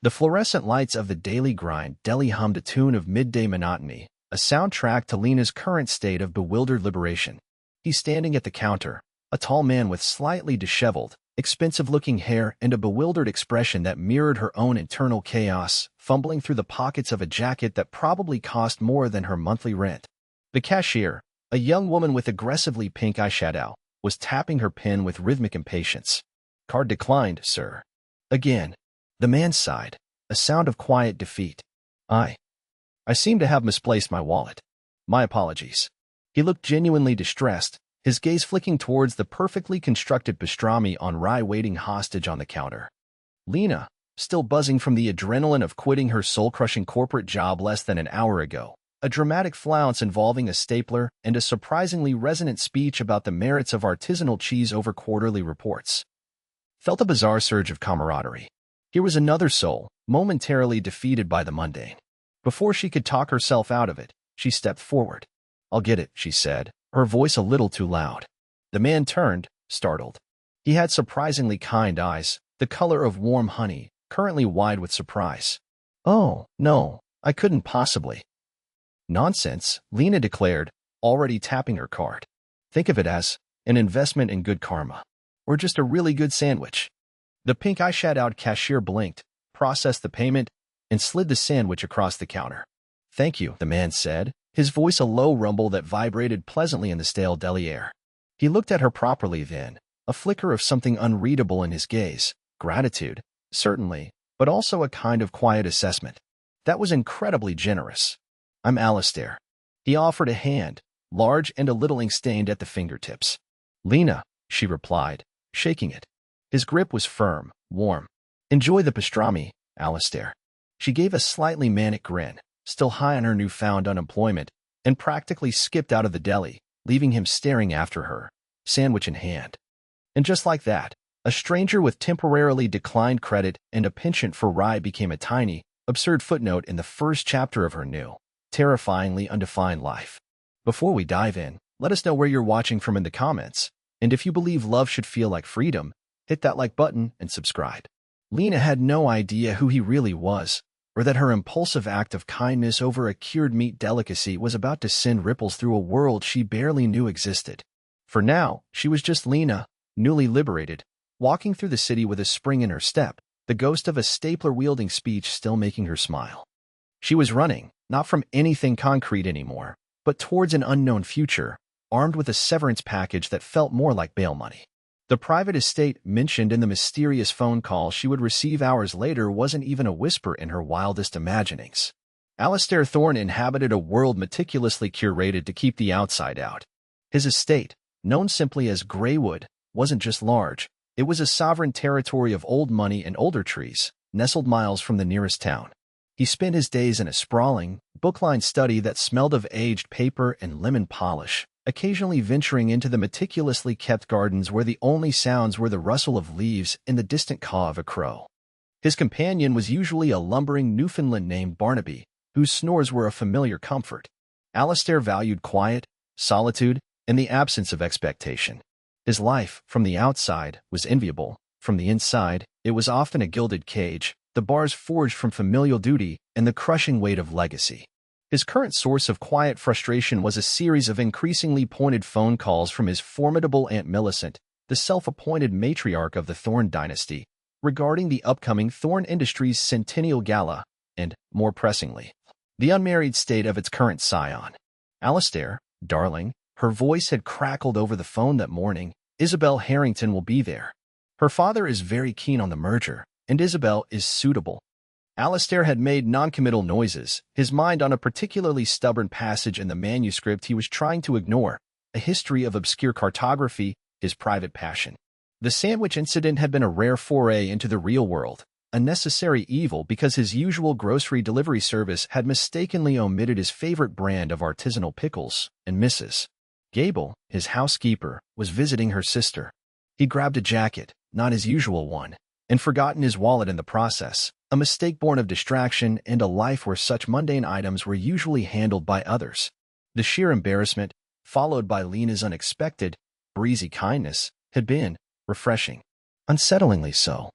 The fluorescent lights of the daily grind deli hummed a tune of midday monotony, a soundtrack to Lena's current state of bewildered liberation. He's standing at the counter, a tall man with slightly disheveled, expensive-looking hair and a bewildered expression that mirrored her own internal chaos, fumbling through the pockets of a jacket that probably cost more than her monthly rent. The cashier, a young woman with aggressively pink eyeshadow, was tapping her pen with rhythmic impatience. "Card declined, sir." Again. The man sighed, a sound of quiet defeat. I seem to have misplaced my wallet. My apologies." He looked genuinely distressed, his gaze flicking towards the perfectly constructed pastrami on rye waiting hostage on the counter. Lena, still buzzing from the adrenaline of quitting her soul-crushing corporate job less than an hour ago, a dramatic flounce involving a stapler and a surprisingly resonant speech about the merits of artisanal cheese over quarterly reports, felt a bizarre surge of camaraderie. Here was another soul, momentarily defeated by the mundane. Before she could talk herself out of it, she stepped forward. "I'll get it," she said, her voice a little too loud. The man turned, startled. He had surprisingly kind eyes, the color of warm honey, currently wide with surprise. "Oh, no, I couldn't possibly." "Nonsense," Lena declared, already tapping her card. "Think of it as an investment in good karma. Or just a really good sandwich." The pink eyeshadowed cashier blinked, processed the payment, and slid the sandwich across the counter. "Thank you," the man said, his voice a low rumble that vibrated pleasantly in the stale deli air. He looked at her properly then, a flicker of something unreadable in his gaze. Gratitude, certainly, but also a kind of quiet assessment. That was incredibly generous. "I'm Alistair." He offered a hand, large and a little ink-stained at the fingertips. "Lena," she replied, shaking it. His grip was firm, warm. "Enjoy the pastrami, Alistair." She gave a slightly manic grin, still high on her newfound unemployment, and practically skipped out of the deli, leaving him staring after her, sandwich in hand. And just like that, a stranger with temporarily declined credit and a penchant for rye became a tiny, absurd footnote in the first chapter of her new, terrifyingly undefined life. Before we dive in, let us know where you're watching from in the comments, and if you believe love should feel like freedom, hit that like button and subscribe. Lena had no idea who he really was, or that her impulsive act of kindness over a cured meat delicacy was about to send ripples through a world she barely knew existed. For now, she was just Lena, newly liberated, walking through the city with a spring in her step, the ghost of a stapler-wielding speech still making her smile. She was running, not from anything concrete anymore, but towards an unknown future, armed with a severance package that felt more like bail money. The private estate mentioned in the mysterious phone call she would receive hours later wasn't even a whisper in her wildest imaginings. Alistair Thorne inhabited a world meticulously curated to keep the outside out. His estate, known simply as Greywood, wasn't just large, it was a sovereign territory of old money and older trees, nestled miles from the nearest town. He spent his days in a sprawling, book-lined study that smelled of aged paper and lemon polish, occasionally venturing into the meticulously kept gardens where the only sounds were the rustle of leaves and the distant caw of a crow. His companion was usually a lumbering Newfoundland named Barnaby, whose snores were a familiar comfort. Alistair valued quiet, solitude, and the absence of expectation. His life, from the outside, was enviable. From the inside, it was often a gilded cage, the bars forged from familial duty and the crushing weight of legacy. His current source of quiet frustration was a series of increasingly pointed phone calls from his formidable Aunt Millicent, the self-appointed matriarch of the Thorne dynasty, regarding the upcoming Thorne Industries Centennial Gala, and, more pressingly, the unmarried state of its current scion. "Alistair, darling," her voice had crackled over the phone that morning, "Isabel Harrington will be there. Her father is very keen on the merger, and Isabel is suitable." Alistair had made noncommittal noises, his mind on a particularly stubborn passage in the manuscript he was trying to ignore, a history of obscure cartography, his private passion. The sandwich incident had been a rare foray into the real world, a necessary evil because his usual grocery delivery service had mistakenly omitted his favorite brand of artisanal pickles, and Mrs. Gable, his housekeeper, was visiting her sister. He grabbed a jacket, not his usual one, and forgotten his wallet in the process, a mistake born of distraction and a life where such mundane items were usually handled by others. The sheer embarrassment, followed by Lena's unexpected, breezy kindness, had been refreshing. Unsettlingly so.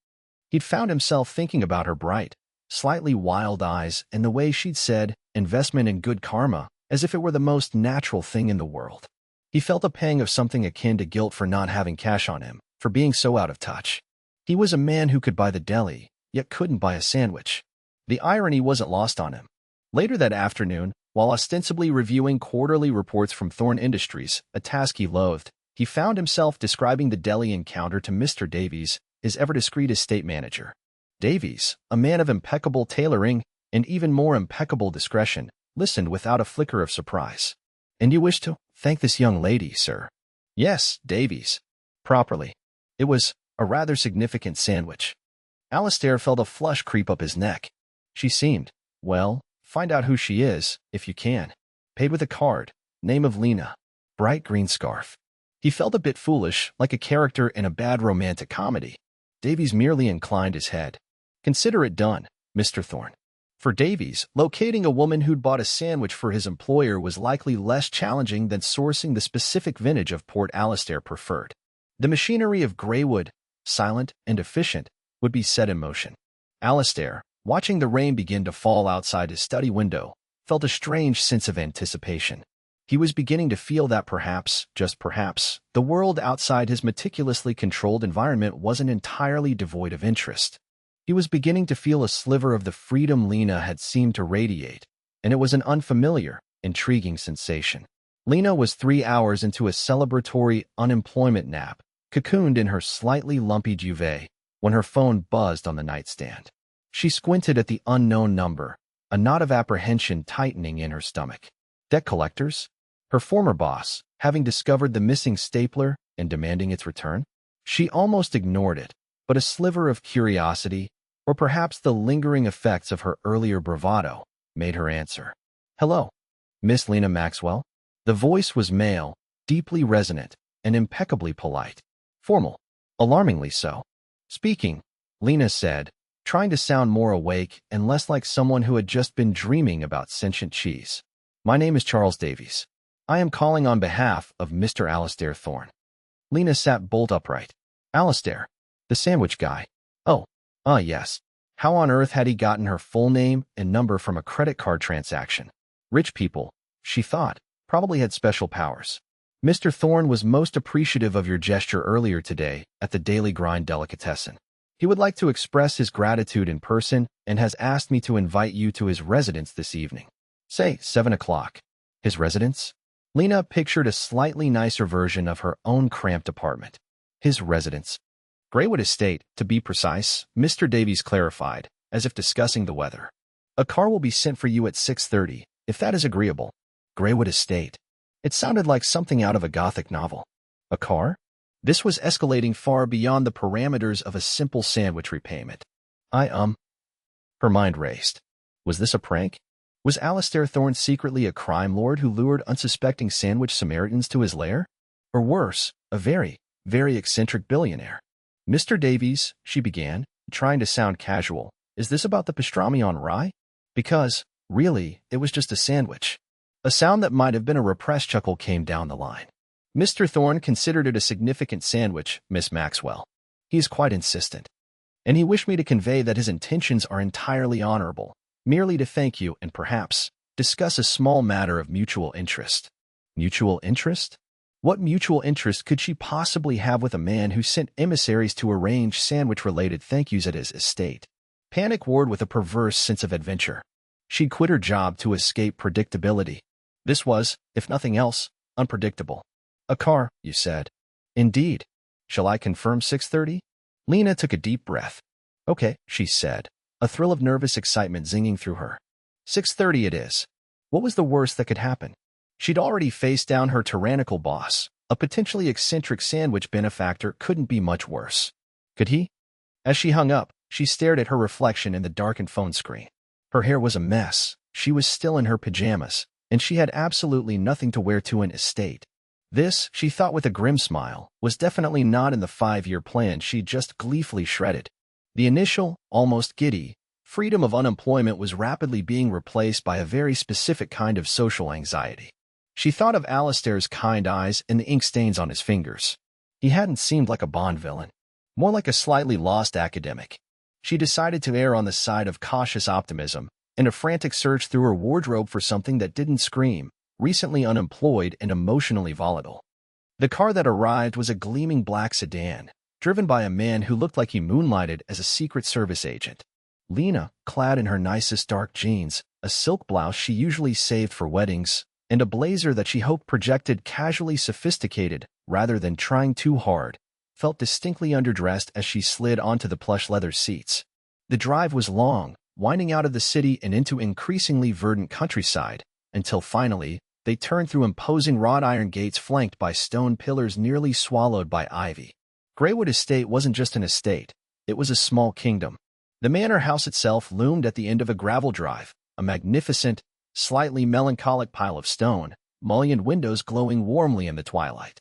He'd found himself thinking about her bright, slightly wild eyes, and the way she'd said, investment in good karma, as if it were the most natural thing in the world. He felt a pang of something akin to guilt for not having cash on him, for being so out of touch. He was a man who could buy the deli, yet couldn't buy a sandwich. The irony wasn't lost on him. Later that afternoon, while ostensibly reviewing quarterly reports from Thorne Industries, a task he loathed, he found himself describing the deli encounter to Mr. Davies, his ever-discreet estate manager. Davies, a man of impeccable tailoring and even more impeccable discretion, listened without a flicker of surprise. "And you wish to thank this young lady, sir?" "Yes, Davies. Properly. It was a rather significant sandwich." Alistair felt a flush creep up his neck. "She seemed, well, find out who she is, if you can. Paid with a card. Name of Lena. Bright green scarf." He felt a bit foolish, like a character in a bad romantic comedy. Davies merely inclined his head. "Consider it done, Mr. Thorne." For Davies, locating a woman who'd bought a sandwich for his employer was likely less challenging than sourcing the specific vintage of port Alistair preferred. The machinery of Greywood, silent and efficient, would be set in motion. Alistair, watching the rain begin to fall outside his study window, felt a strange sense of anticipation. He was beginning to feel that perhaps, just perhaps, the world outside his meticulously controlled environment wasn't entirely devoid of interest. He was beginning to feel a sliver of the freedom Lena had seemed to radiate, and it was an unfamiliar, intriguing sensation. Lena was 3 hours into a celebratory unemployment nap, cocooned in her slightly lumpy duvet, when her phone buzzed on the nightstand. She squinted at the unknown number, a knot of apprehension tightening in her stomach. Debt collectors? Her former boss, having discovered the missing stapler and demanding its return? She almost ignored it, but a sliver of curiosity, or perhaps the lingering effects of her earlier bravado, made her answer. "Hello, Miss Lena Maxwell?" The voice was male, deeply resonant, and impeccably polite. Formal, alarmingly so. "Speaking," Lena said, trying to sound more awake and less like someone who had just been dreaming about sentient cheese. "My name is Charles Davies. I am calling on behalf of Mr. Alistair Thorne." Lena sat bolt upright. "Alistair, the sandwich guy. Oh, yes. How on earth had he gotten her full name and number from a credit card transaction? Rich people, she thought, probably had special powers. Mr. Thorne was most appreciative of your gesture earlier today at the Daily Grind delicatessen. He would like to express his gratitude in person and has asked me to invite you to his residence this evening. Say 7 o'clock. His residence? Lena pictured a slightly nicer version of her own cramped apartment. His residence. Greywood Estate, to be precise, Mr. Davies clarified, as if discussing the weather. A car will be sent for you at 6:30, if that is agreeable. Greywood Estate. It sounded like something out of a Gothic novel. A car? This was escalating far beyond the parameters of a simple sandwich repayment. Her mind raced. Was this a prank? Was Alistair Thorne secretly a crime lord who lured unsuspecting sandwich Samaritans to his lair? Or worse, a very, very eccentric billionaire? "Mr. Davies," she began, trying to sound casual, "is this about the pastrami on rye? Because, really, it was just a sandwich." A sound that might have been a repressed chuckle came down the line. "Mr. Thorne considered it a significant sandwich, Miss Maxwell. He is quite insistent. And he wished me to convey that his intentions are entirely honorable, merely to thank you and perhaps discuss a small matter of mutual interest." Mutual interest? What mutual interest could she possibly have with a man who sent emissaries to arrange sandwich-related thank yous at his estate? Panic warred with a perverse sense of adventure. She'd quit her job to escape predictability. This was, if nothing else, unpredictable. "A car, you said." "Indeed. Shall I confirm 6:30? Lena took a deep breath. "Okay," she said, a thrill of nervous excitement zinging through her. 6:30 it is. What was the worst that could happen? She'd already faced down her tyrannical boss. A potentially eccentric sandwich benefactor couldn't be much worse. Could he? As she hung up, she stared at her reflection in the darkened phone screen. Her hair was a mess. She was still in her pajamas, and she had absolutely nothing to wear to an estate. This, she thought with a grim smile, was definitely not in the 5-year plan she'd just gleefully shredded. The initial, almost giddy, freedom of unemployment was rapidly being replaced by a very specific kind of social anxiety. She thought of Alistair's kind eyes and the ink stains on his fingers. He hadn't seemed like a Bond villain, more like a slightly lost academic. She decided to err on the side of cautious optimism, in a frantic search through her wardrobe for something that didn't scream, recently unemployed and emotionally volatile. The car that arrived was a gleaming black sedan, driven by a man who looked like he moonlighted as a Secret Service agent. Lena, clad in her nicest dark jeans, a silk blouse she usually saved for weddings, and a blazer that she hoped projected casually sophisticated rather than trying too hard, felt distinctly underdressed as she slid onto the plush leather seats. The drive was long, winding out of the city and into increasingly verdant countryside, until finally, they turned through imposing wrought iron gates flanked by stone pillars nearly swallowed by ivy. Greywood Estate wasn't just an estate, it was a small kingdom. The manor house itself loomed at the end of a gravel drive, a magnificent, slightly melancholic pile of stone, mullioned windows glowing warmly in the twilight.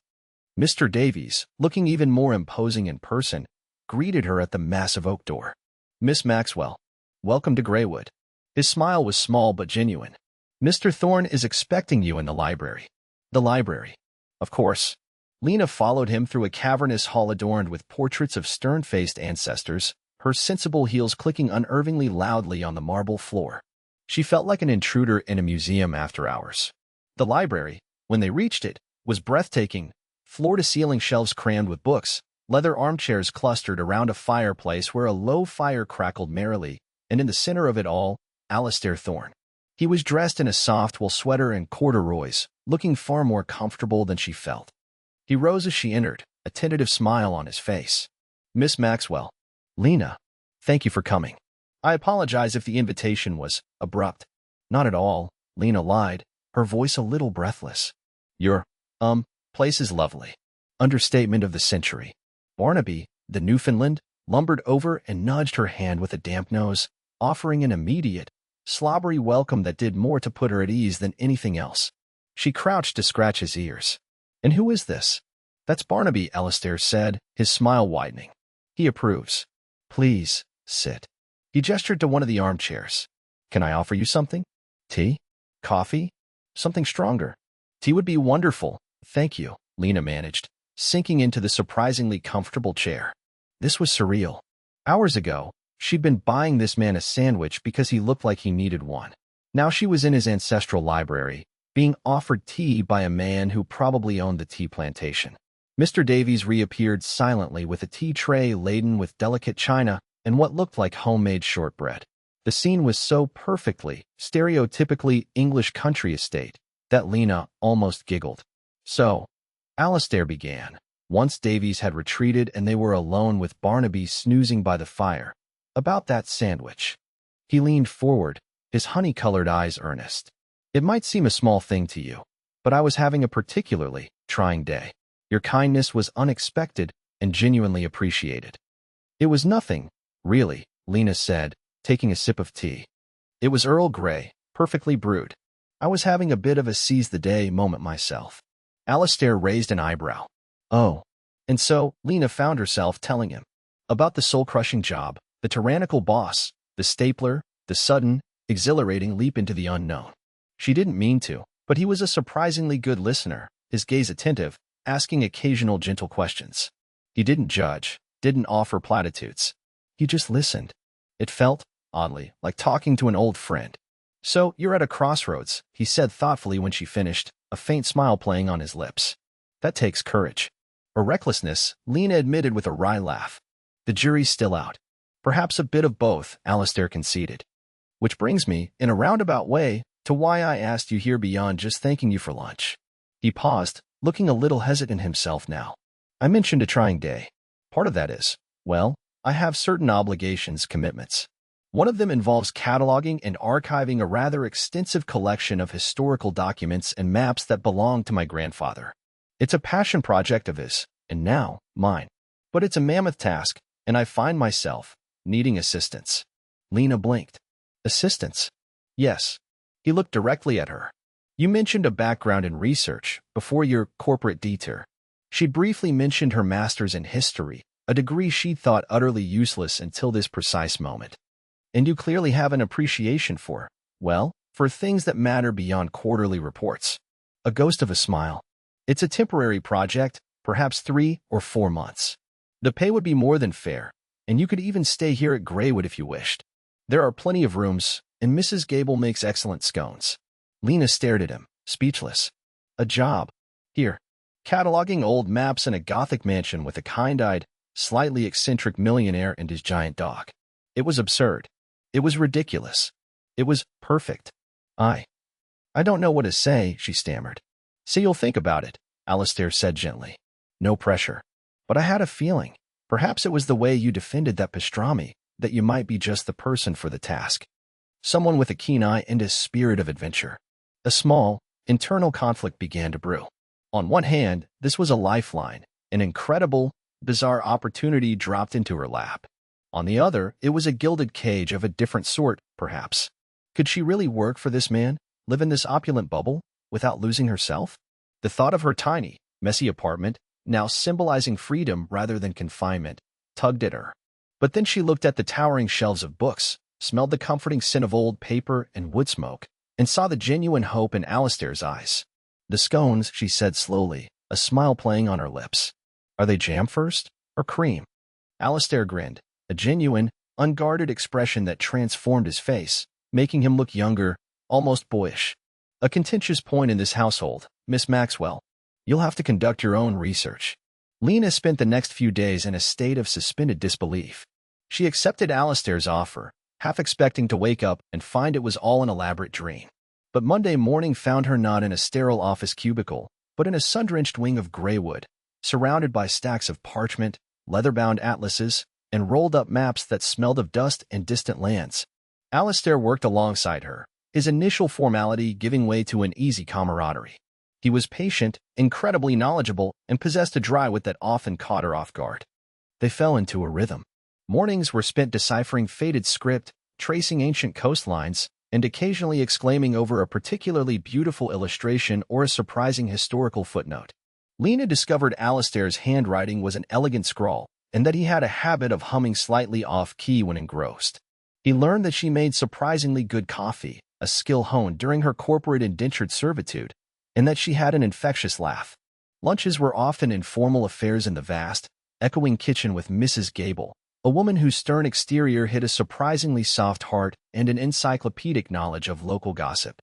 Mr. Davies, looking even more imposing in person, greeted her at the massive oak door. "Miss Maxwell, welcome to Greywood." His smile was small but genuine. "Mr. Thorne is expecting you in the library." The library. Of course. Lena followed him through a cavernous hall adorned with portraits of stern-faced ancestors, her sensible heels clicking unnervingly loudly on the marble floor. She felt like an intruder in a museum after hours. The library, when they reached it, was breathtaking, floor-to-ceiling shelves crammed with books, leather armchairs clustered around a fireplace where a low fire crackled merrily, and in the center of it all, Alistair Thorne. He was dressed in a soft wool sweater and corduroys, looking far more comfortable than she felt. He rose as she entered, a tentative smile on his face. "Miss Maxwell." "Lena, thank you for coming. I apologize if the invitation was abrupt." "Not at all," Lena lied, her voice a little breathless. "Your, place is lovely." Understatement of the century. Barnaby, the Newfoundland, lumbered over and nudged her hand with a damp nose, offering an immediate, slobbery welcome that did more to put her at ease than anything else. She crouched to scratch his ears. "And who is this?" "That's Barnaby," Alistair said, his smile widening. "He approves. Please, sit." He gestured to one of the armchairs. "Can I offer you something? Tea? Coffee? Something stronger?" "Tea would be wonderful, thank you," Lena managed, sinking into the surprisingly comfortable chair. This was surreal. Hours ago, she'd been buying this man a sandwich because he looked like he needed one. Now she was in his ancestral library, being offered tea by a man who probably owned the tea plantation. Mr. Davies reappeared silently with a tea tray laden with delicate china and what looked like homemade shortbread. The scene was so perfectly, stereotypically English country estate that Lena almost giggled. "So," Alistair began, once Davies had retreated and they were alone with Barnaby snoozing by the fire, "about that sandwich." He leaned forward, his honey-colored eyes earnest. "It might seem a small thing to you, but I was having a particularly trying day. Your kindness was unexpected and genuinely appreciated." "It was nothing, really," Lena said, taking a sip of tea. "It was Earl Grey, perfectly brewed. I was having a bit of a seize-the-day moment myself." Alistair raised an eyebrow. "Oh." And so, Lena found herself telling him about the soul-crushing job, the tyrannical boss, the stapler, the sudden, exhilarating leap into the unknown. She didn't mean to, but he was a surprisingly good listener, his gaze attentive, asking occasional gentle questions. He didn't judge, didn't offer platitudes. He just listened. It felt, oddly, like talking to an old friend. "So, you're at a crossroads," he said thoughtfully when she finished, a faint smile playing on his lips. "That takes courage." "Or recklessness," Lena admitted with a wry laugh. "The jury's still out." "Perhaps a bit of both," Alistair conceded. "Which brings me, in a roundabout way, to why I asked you here beyond just thanking you for lunch." He paused, looking a little hesitant himself now. "I mentioned a trying day. Part of that is, well, I have certain obligations, commitments. One of them involves cataloging and archiving a rather extensive collection of historical documents and maps that belonged to my grandfather. It's a passion project of his, and now, mine. But it's a mammoth task, and I find myself needing assistance." Lena blinked. "Assistance?" "Yes." He looked directly at her. "You mentioned a background in research before your corporate detour." She briefly mentioned her master's in history, a degree she'd thought utterly useless until this precise moment. "And you clearly have an appreciation for, well, for things that matter beyond quarterly reports." A ghost of a smile. "It's a temporary project, perhaps 3 or 4 months. The pay would be more than fair, and you could even stay here at Greywood if you wished. There are plenty of rooms, and Mrs. Gable makes excellent scones. Lena stared at him, speechless. A job. Here. Cataloging old maps in a Gothic mansion with a kind-eyed, slightly eccentric millionaire and his giant dog. It was absurd. It was ridiculous. It was perfect. I don't know what to say, she stammered. See, you'll think about it, Alistair said gently. No pressure. But I had a feeling, perhaps it was the way you defended that pastrami, that you might be just the person for the task. Someone with a keen eye and a spirit of adventure. A small, internal conflict began to brew. On one hand, this was a lifeline, an incredible, bizarre opportunity dropped into her lap. On the other, it was a gilded cage of a different sort, perhaps. Could she really work for this man, live in this opulent bubble, without losing herself? The thought of her tiny, messy apartment, now symbolizing freedom rather than confinement, tugged at her. But then she looked at the towering shelves of books, smelled the comforting scent of old paper and wood smoke, and saw the genuine hope in Alistair's eyes. The scones, she said slowly, a smile playing on her lips. Are they jam first, or cream? Alistair grinned, a genuine, unguarded expression that transformed his face, making him look younger, almost boyish. A contentious point in this household, Miss Maxwell. You'll have to conduct your own research. Lena spent the next few days in a state of suspended disbelief. She accepted Alistair's offer, half expecting to wake up and find it was all an elaborate dream. But Monday morning found her not in a sterile office cubicle, but in a sun-drenched wing of Greywood, surrounded by stacks of parchment, leather-bound atlases, and rolled-up maps that smelled of dust and distant lands. Alistair worked alongside her, his initial formality giving way to an easy camaraderie. He was patient, incredibly knowledgeable, and possessed a dry wit that often caught her off guard. They fell into a rhythm. Mornings were spent deciphering faded script, tracing ancient coastlines, and occasionally exclaiming over a particularly beautiful illustration or a surprising historical footnote. Lena discovered Alistair's handwriting was an elegant scrawl, and that he had a habit of humming slightly off-key when engrossed. He learned that she made surprisingly good coffee, a skill honed during her corporate indentured servitude, and that she had an infectious laugh. Lunches were often informal affairs in the vast, echoing kitchen with Mrs. Gable, a woman whose stern exterior hid a surprisingly soft heart and an encyclopedic knowledge of local gossip.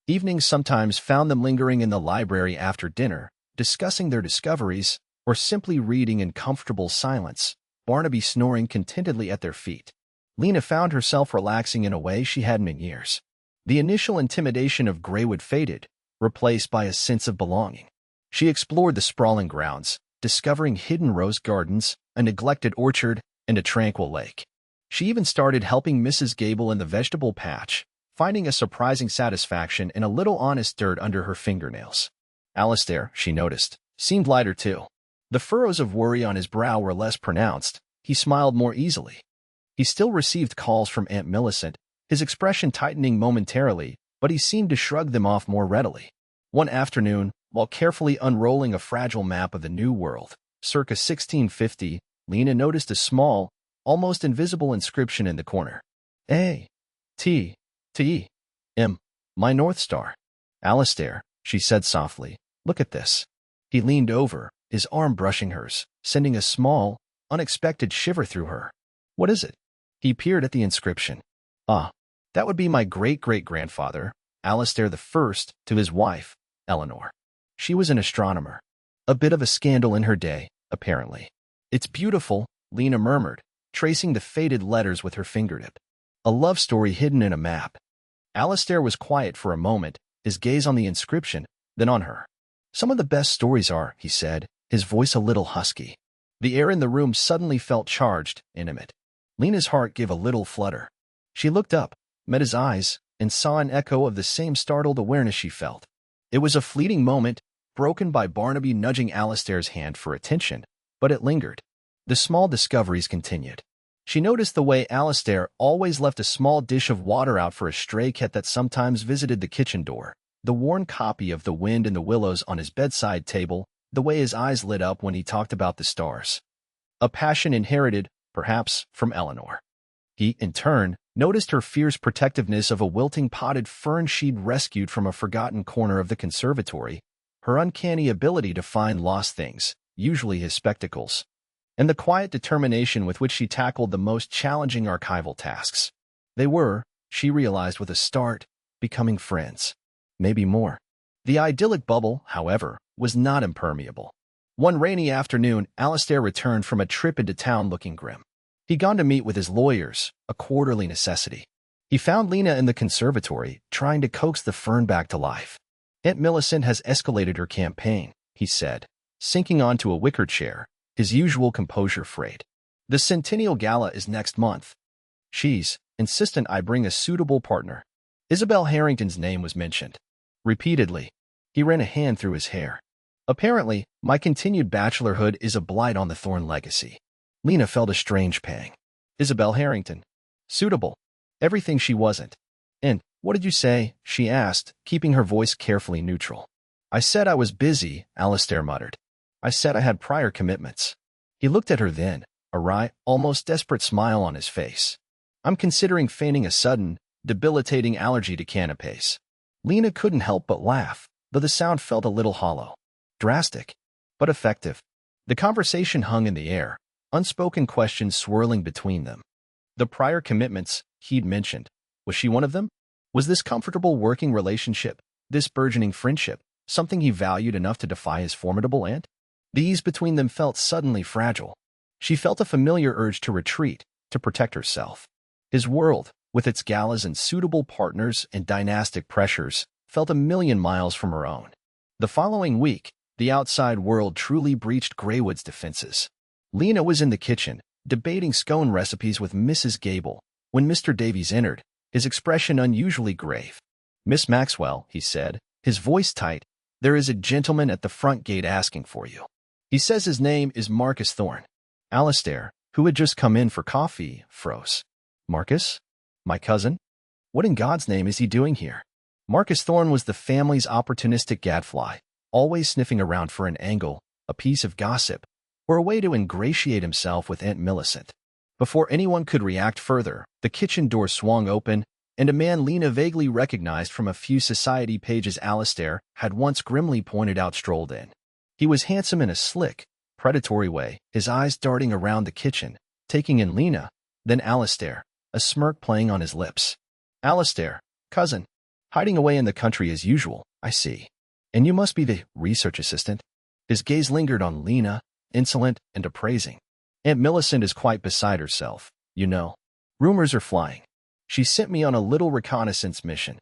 Evenings sometimes found them lingering in the library after dinner, discussing their discoveries, or simply reading in comfortable silence, Barnaby snoring contentedly at their feet. Lena found herself relaxing in a way she hadn't in years. The initial intimidation of Greywood faded, replaced by a sense of belonging. She explored the sprawling grounds, discovering hidden rose gardens, a neglected orchard, and a tranquil lake. She even started helping Mrs. Gable in the vegetable patch, finding a surprising satisfaction in a little honest dirt under her fingernails. Alistair, she noticed, seemed lighter too. The furrows of worry on his brow were less pronounced. He smiled more easily. He still received calls from Aunt Millicent, his expression tightening momentarily, but he seemed to shrug them off more readily. One afternoon, while carefully unrolling a fragile map of the New World, circa 1650, Lena noticed a small, almost invisible inscription in the corner. A-T-T-M, my North Star. Alistair, she said softly, look at this. He leaned over, his arm brushing hers, sending a small, unexpected shiver through her. What is it? He peered at the inscription. Ah, that would be my great-great-grandfather, Alistair the First, to his wife, Eleanor. She was an astronomer. A bit of a scandal in her day, apparently. It's beautiful, Lena murmured, tracing the faded letters with her fingertip. A love story hidden in a map. Alistair was quiet for a moment, his gaze on the inscription, then on her. Some of the best stories are, he said, his voice a little husky. The air in the room suddenly felt charged, intimate. Lena's heart gave a little flutter. She looked up, met his eyes, and saw an echo of the same startled awareness she felt. It was a fleeting moment, broken by Barnaby nudging Alistair's hand for attention, but it lingered. The small discoveries continued. She noticed the way Alistair always left a small dish of water out for a stray cat that sometimes visited the kitchen door, the worn copy of The Wind in the Willows on his bedside table, the way his eyes lit up when he talked about the stars. A passion inherited, perhaps, from Eleanor. He, in turn, noticed her fierce protectiveness of a wilting potted fern she'd rescued from a forgotten corner of the conservatory, her uncanny ability to find lost things, usually his spectacles. and the quiet determination with which she tackled the most challenging archival tasks. They were, she realized with a start, becoming friends. Maybe more. The idyllic bubble, however, was not impermeable. One rainy afternoon, Alistair returned from a trip into town looking grim. He'd gone to meet with his lawyers, a quarterly necessity. He found Lena in the conservatory, trying to coax the fern back to life. Aunt Millicent has escalated her campaign, he said, sinking onto a wicker chair, his usual composure frayed. The Centennial Gala is next month. She's insistent I bring a suitable partner. Isabel Harrington's name was mentioned. Repeatedly. He ran a hand through his hair. Apparently, my continued bachelorhood is a blight on the Thorne legacy. Lena felt a strange pang. Isabel Harrington. Suitable. Everything she wasn't. And, what did you say? She asked, keeping her voice carefully neutral. I said I was busy, Alistair muttered. I said I had prior commitments. He looked at her then, a wry, almost desperate smile on his face. I'm considering feigning a sudden, debilitating allergy to canapes. Lena couldn't help but laugh, though the sound felt a little hollow. Drastic, but effective. The conversation hung in the air, unspoken questions swirling between them. The prior commitments he'd mentioned, was she one of them? Was this comfortable working relationship, this burgeoning friendship, something he valued enough to defy his formidable aunt? The ease between them felt suddenly fragile. She felt a familiar urge to retreat, to protect herself. His world, with its galas and suitable partners and dynastic pressures, felt a million miles from her own. The following week, the outside world truly breached Greywood's defenses. Lena was in the kitchen, debating scone recipes with Mrs. Gable, when Mr. Davies entered, his expression unusually grave. Miss Maxwell, he said, his voice tight, there is a gentleman at the front gate asking for you. He says his name is Marcus Thorne. Alistair, who had just come in for coffee, froze. Marcus? My cousin? What in God's name is he doing here? Marcus Thorne was the family's opportunistic gadfly, always sniffing around for an angle, a piece of gossip, or a way to ingratiate himself with Aunt Millicent. Before anyone could react further, the kitchen door swung open, and a man Lena vaguely recognized from a few society pages Alistair had once grimly pointed out strolled in. He was handsome in a slick, predatory way, his eyes darting around the kitchen, taking in Lena, then Alistair, a smirk playing on his lips. Alistair, cousin, hiding away in the country as usual, I see. And you must be the research assistant. His gaze lingered on Lena, insolent and appraising. Aunt Millicent is quite beside herself, you know. Rumors are flying. She sent me on a little reconnaissance mission.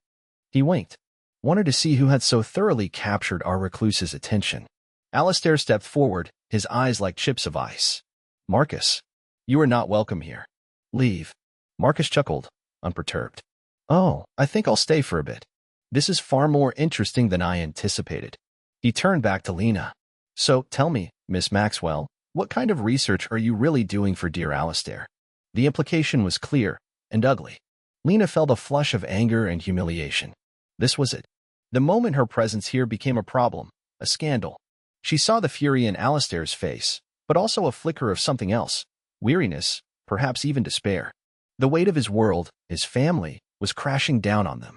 He winked. Wanted to see who had so thoroughly captured our recluse's attention. Alistair stepped forward, his eyes like chips of ice. Marcus, you are not welcome here. Leave. Marcus chuckled, unperturbed. Oh, I think I'll stay for a bit. This is far more interesting than I anticipated. He turned back to Lena. So, tell me, Miss Maxwell, what kind of research are you really doing for dear Alistair? The implication was clear and ugly. Lena felt a flush of anger and humiliation. This was it. The moment her presence here became a problem, a scandal. She saw the fury in Alistair's face, but also a flicker of something else, weariness, perhaps even despair. The weight of his world, his family, was crashing down on them.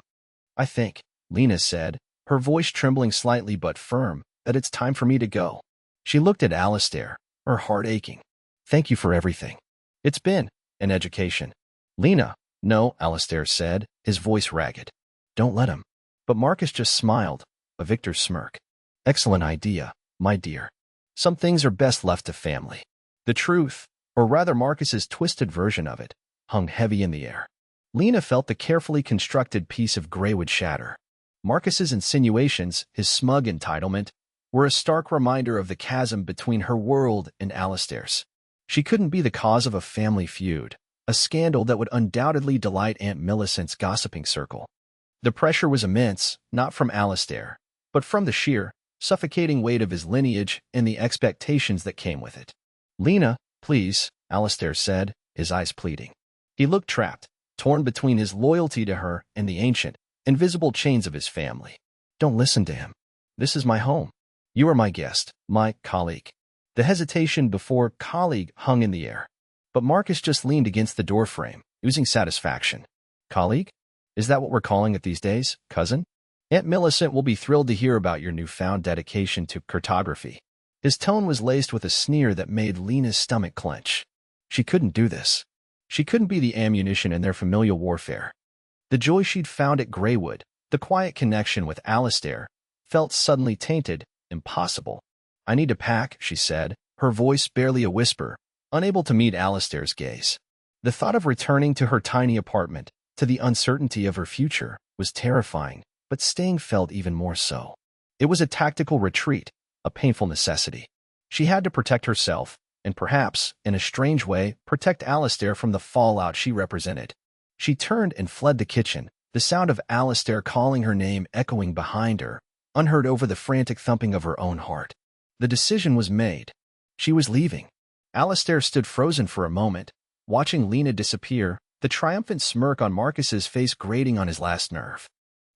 I think, Lena said, her voice trembling slightly but firm, that it's time for me to go. She looked at Alistair, her heart aching. Thank you for everything. It's been an education. Lena, no, Alistair said, his voice ragged. Don't let him. But Marcus just smiled, a victor's smirk. Excellent idea, my dear. Some things are best left to family. The truth, or rather Marcus's twisted version of it, hung heavy in the air. Lena felt the carefully constructed piece of Greywood shatter. Marcus's insinuations, his smug entitlement, were a stark reminder of the chasm between her world and Alistair's. She couldn't be the cause of a family feud, a scandal that would undoubtedly delight Aunt Millicent's gossiping circle. The pressure was immense, not from Alistair, but from the sheer, suffocating weight of his lineage and the expectations that came with it. Lena, please, Alistair said, his eyes pleading. He looked trapped, torn between his loyalty to her and the ancient, invisible chains of his family. Don't listen to him. This is my home. You are my guest, my colleague. The hesitation before colleague hung in the air. But Marcus just leaned against the doorframe, oozing satisfaction. Colleague? Is that what we're calling it these days, cousin? Aunt Millicent will be thrilled to hear about your newfound dedication to cartography. His tone was laced with a sneer that made Lena's stomach clench. She couldn't do this. She couldn't be the ammunition in their familial warfare. The joy she'd found at Greywood, the quiet connection with Alistair, felt suddenly tainted, impossible. "I need to pack," she said, her voice barely a whisper, unable to meet Alistair's gaze. The thought of returning to her tiny apartment, to the uncertainty of her future, was terrifying, but staying felt even more so. It was a tactical retreat, a painful necessity. She had to protect herself, and perhaps, in a strange way, protect Alistair from the fallout she represented. She turned and fled the kitchen, the sound of Alistair calling her name echoing behind her, unheard over the frantic thumping of her own heart. The decision was made. She was leaving. Alistair stood frozen for a moment, watching Lena disappear, the triumphant smirk on Marcus's face grating on his last nerve.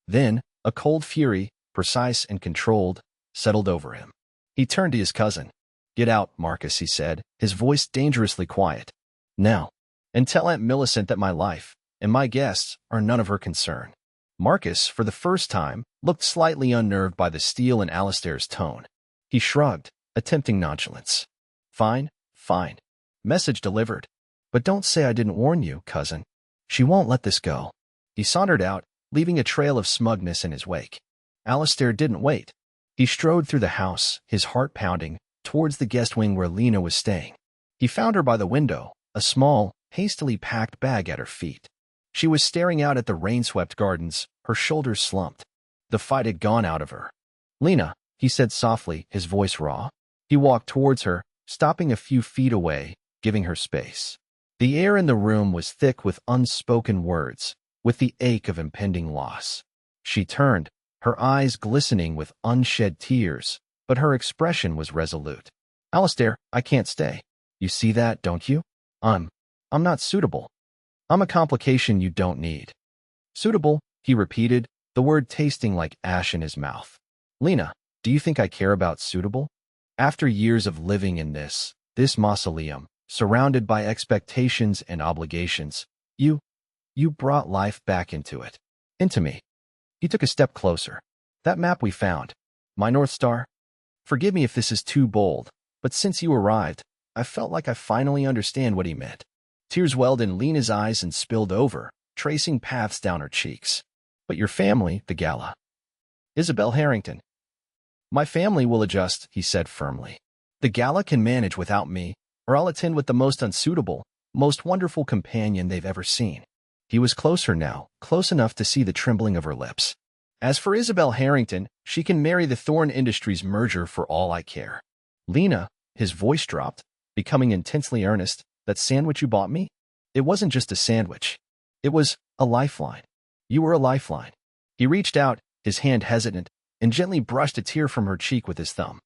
Then, a cold fury, precise and controlled, settled over him. He turned to his cousin. "Get out, Marcus," he said, his voice dangerously quiet. "Now. And tell Aunt Millicent that my life, and my guests, are none of her concern." Marcus, for the first time, looked slightly unnerved by the steel in Alistair's tone. He shrugged, attempting nonchalance. "Fine, fine. Message delivered. But don't say I didn't warn you, cousin. She won't let this go." He sauntered out, leaving a trail of smugness in his wake. Alistair didn't wait. He strode through the house, his heart pounding, towards the guest wing where Lena was staying. He found her by the window, a small, hastily packed bag at her feet. She was staring out at the rain-swept gardens, her shoulders slumped. The fight had gone out of her. "Lena," he said softly, his voice raw. He walked towards her, stopping a few feet away, giving her space. The air in the room was thick with unspoken words, with the ache of impending loss. She turned, her eyes glistening with unshed tears, but her expression was resolute. "Alistair, I can't stay. You see that, don't you? I'm not suitable. I'm a complication you don't need." "Suitable," he repeated, the word tasting like ash in his mouth. "Lena, do you think I care about suitable? After years of living in this mausoleum, surrounded by expectations and obligations, you brought life back into it. Into me." He took a step closer. "That map we found, my North Star? Forgive me if this is too bold, but since you arrived, I felt like I finally understand what he meant." Tears welled in Lena's eyes and spilled over, tracing paths down her cheeks. "But your family, the gala. Isabel Harrington." "My family will adjust," he said firmly. "The gala can manage without me, or I'll attend with the most unsuitable, most wonderful companion they've ever seen." He was closer now, close enough to see the trembling of her lips. "As for Isabel Harrington, she can marry the Thorne Industries merger for all I care." "Lena," his voice dropped, becoming intensely earnest, "that sandwich you bought me? It wasn't just a sandwich. It was a lifeline. You were a lifeline." He reached out, his hand hesitant, and gently brushed a tear from her cheek with his thumb.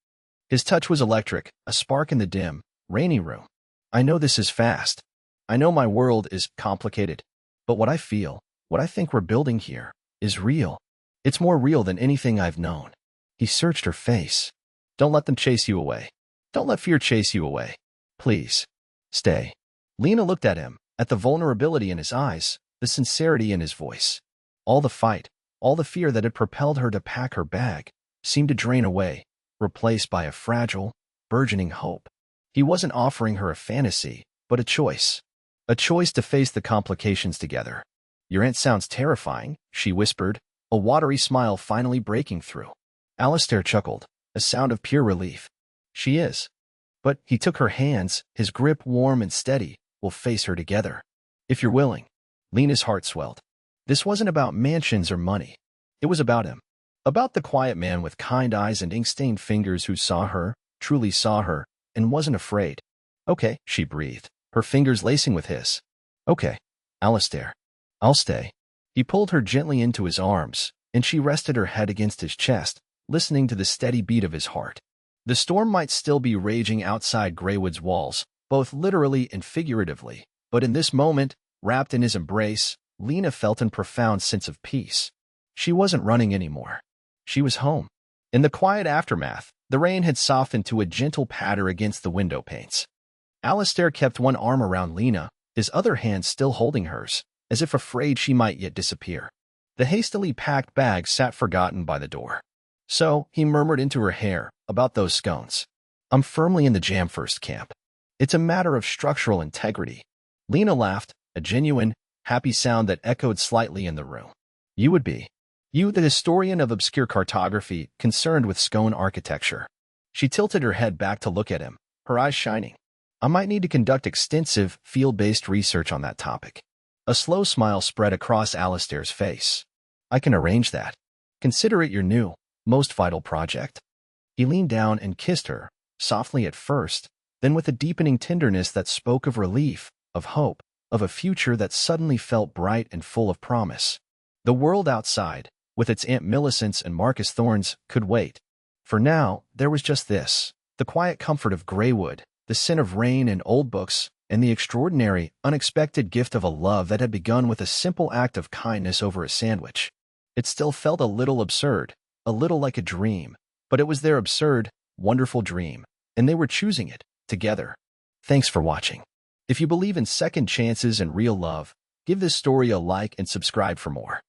His touch was electric, a spark in the dim, rainy room. "I know this is fast. I know my world is complicated. But what I feel, what I think we're building here, is real. It's more real than anything I've known." He searched her face. "Don't let them chase you away. Don't let fear chase you away. Please. Stay." Lena looked at him, at the vulnerability in his eyes, the sincerity in his voice. All the fight, all the fear that had propelled her to pack her bag, seemed to drain away, replaced by a fragile, burgeoning hope. He wasn't offering her a fantasy, but a choice. A choice to face the complications together. "Your aunt sounds terrifying," she whispered, a watery smile finally breaking through. Alistair chuckled, a sound of pure relief. "She is. But," he took her hands, his grip warm and steady, "we'll face her together. If you're willing." Lena's heart swelled. This wasn't about mansions or money. It was about him. About the quiet man with kind eyes and ink-stained fingers who saw her, truly saw her, and wasn't afraid. "Okay," she breathed, her fingers lacing with his. "Okay, Alistair. I'll stay." He pulled her gently into his arms, and she rested her head against his chest, listening to the steady beat of his heart. The storm might still be raging outside Greywood's walls, both literally and figuratively, but in this moment, wrapped in his embrace, Lena felt a profound sense of peace. She wasn't running anymore. She was home. In the quiet aftermath, the rain had softened to a gentle patter against the window panes. Alistair kept one arm around Lena, his other hand still holding hers, as if afraid she might yet disappear. The hastily packed bag sat forgotten by the door. "So," he murmured into her hair, "about those scones. I'm firmly in the jam first camp. It's a matter of structural integrity. Lena laughed, a genuine, happy sound that echoed slightly in the room. You would be. You, the historian of obscure cartography, concerned with scone architecture. She tilted her head back to look at him, her eyes shining. I might need to conduct extensive, field-based research on that topic. A slow smile spread across Alistair's face. I can arrange that. Consider it your new, most vital project. He leaned down and kissed her, softly at first, then with a deepening tenderness that spoke of relief, of hope, of a future that suddenly felt bright and full of promise. The world outside, with its Aunt Millicents and Marcus Thorns, could wait. For now, there was just this, the quiet comfort of Greywood, the scent of rain and old books, and the extraordinary, unexpected gift of a love that had begun with a simple act of kindness over a sandwich. It still felt a little absurd, a little like a dream, but it was their absurd, wonderful dream, and they were choosing it, together. Thanks for watching. If you believe in second chances and real love, give this story a like and subscribe for more.